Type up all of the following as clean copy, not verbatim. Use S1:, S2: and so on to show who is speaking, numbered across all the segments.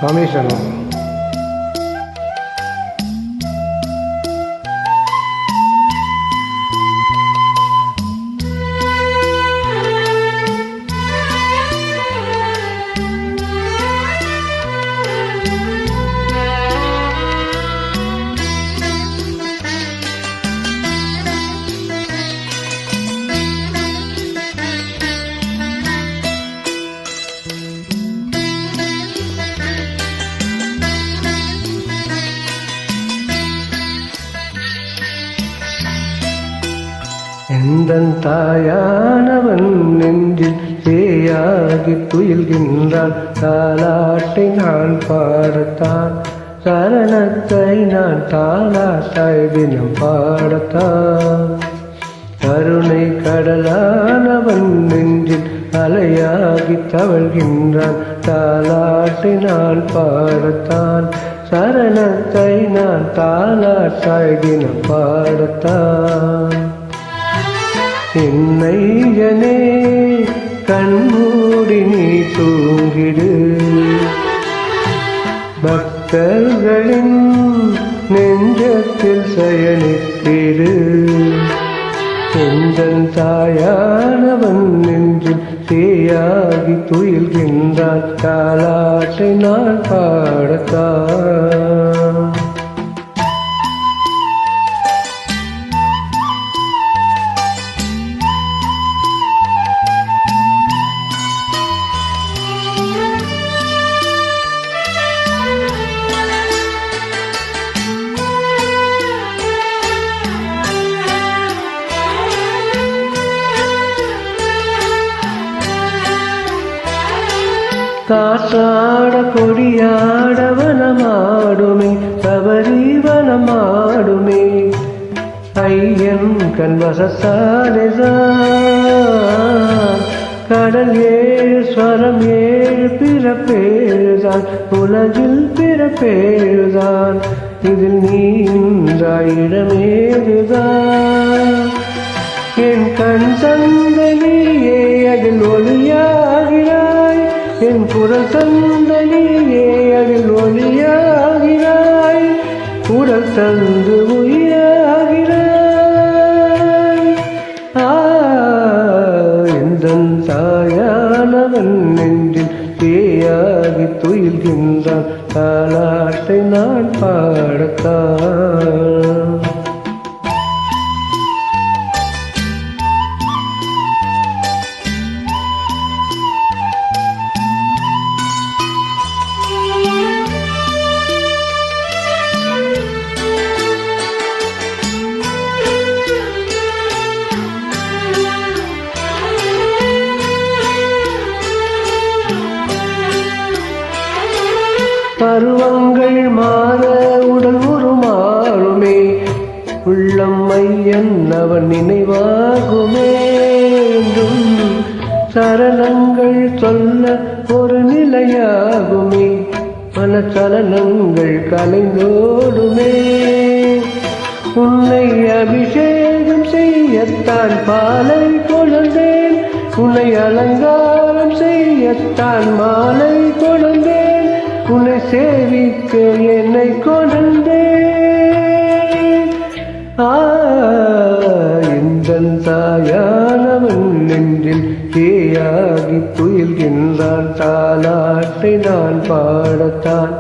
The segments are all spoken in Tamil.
S1: ராமேஸ்வரம். எந்தன் தாயானவன் நெஞ்சில் சேயாகி துயில்கின்றான். தாலாட்டை நான் பாடத்தான், சரணத்தை நான் தாலாட்டாய் தினம் பாடத்தான். கருணை கடலானவன் நெஞ்சில் அலையாகி தவழ்கின்றான். தாலாட்டை நான் பாடத்தான், சரணத்தை நான் தாலாட்டாய் தினம் பாடத்தான். என்னையனே கண்மூடி நீ தூங்கிடு, பக்தர்களின் நெஞ்சத்தில் சயனித்திடு. எந்தன் தாயானவன் நெஞ்சில் சேயாகி துயில்கின்றான். தாலாட்டை நான் பாடத்தான். காற்றாட கொடியாட வனமாடுமே, சபரிவனமாடுமே. ஐயன் கண்வசத்தானேதான், கடல் ஏழு ஸ்வரம் ஏழு பிறப்பேழுதான், உலகில் பிறப்பேழுதான். இதில் நீராயிடமேதுதான். என் கண் சந்தனியே அதில் ஒளியாகிறாய், என் குரல் தந்தனியே அதில் ஒளியாகிறாய். குரல் தந்து உயிராகிறாய். எந்தன் தாயானவன் நெஞ்சில் சேயாகி துயில்கின்றான். தாலாட்டை நான் பாடத்தான். பருவங்கள் மாற உடல் உருமாறுமே, உள்ளம் மையன் அவன் நினைவாகுமே. சரணங்கள் சொல்ல ஒரு நிலையாகுமே, மனச்சலனங்கள் கலைந்தோடுமே. உன்னை அபிஷேகம் செய்யத்தான் பாலை கொழுந்தேன், உன்னை அலங்காரம் செய்யத்தான் மாலை கொழுந்தேன். உன்னை சேவிக்க என்னை கொண்டேன். எந்தன் தாயானவன் நெஞ்சில் சேயாகி துயில்கின்றான். தாலாட்டை நான் பாடத்தான்,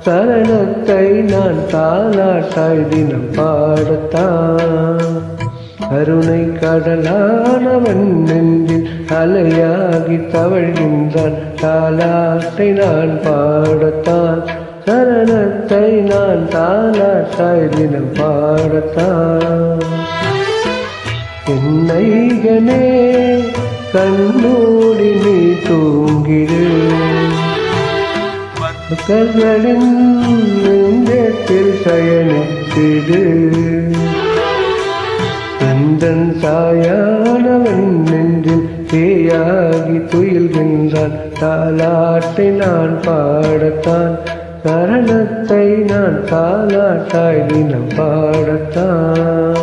S1: சரணத்தை நான் தாலாட்டாய் தினம் பாடத்தான். கருணை கடலானவன் நெஞ்சில் அலையாகி தவழ்கின்றான். தாலாட்டை நான் பாடத்தான், சரணத்தை நான் தாலாட்டாய் தினம் பாடத்தான். என்னையனே கண்மூடி நீ தூங்கிடு, பக்தர்களின் நெஞ்சத்தில் சயனித்திடு. எந்தன் தாயானவன் நெஞ்சில் சேயாகி துயில்கின்றான். தாலாட்டை நான் பாடத்தான், சரணத்தை நான் தாலாட்டாய் தினம் பாடத்தான்.